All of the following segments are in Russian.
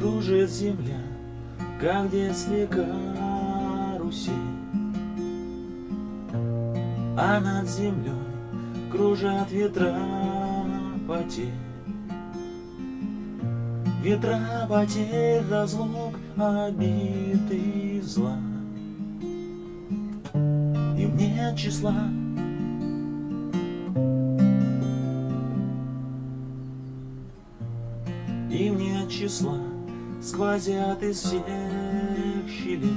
Кружит земля, как в детстве карусель, а над землей кружат ветра потерь. Ветра потерь, разлук, обид и зла. Им нет числа. Им нет числа, сквозят из всех щелей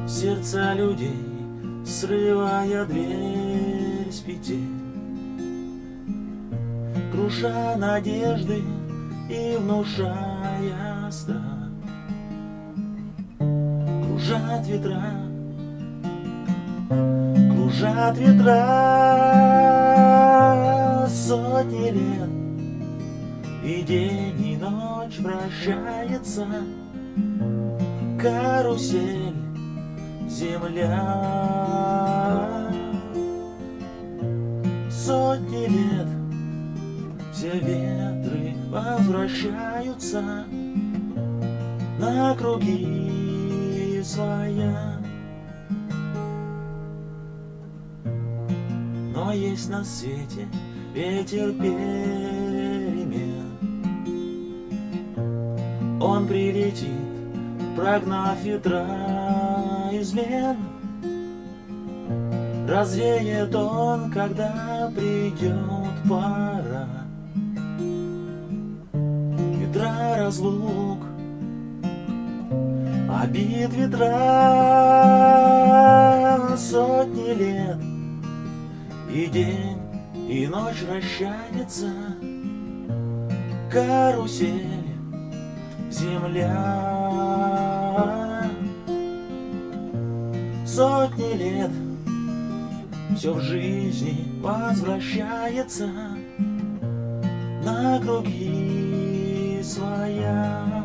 в сердца людей, срывая дверь с петель, круша надежды и внушая страх. Кружат ветра, кружат ветра сотни лет, и день, и ночь вращается карусель, земля. Сотни лет все ветры возвращаются на круги своя. Но есть на свете ветер перемен. Он прилетит, прогнав ветра измен. Развеет он, когда придет пора. Ветра разлук, обид ветра сотни лет, и день, и ночь вращается карусель, земля. Сотни лет все в жизни возвращается на круги своя.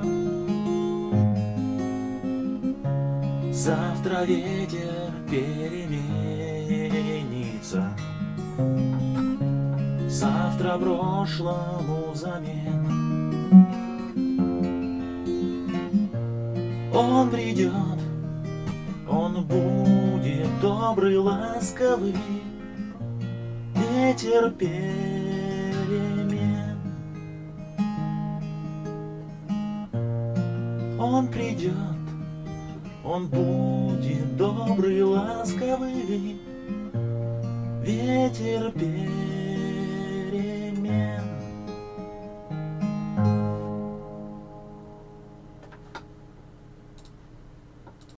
Завтра ветер переменится, завтра прошлому замен. Он придет, он будет добрый, ласковый, ветер перемен. Он придет, он будет добрый, ласковый, ветер перемен.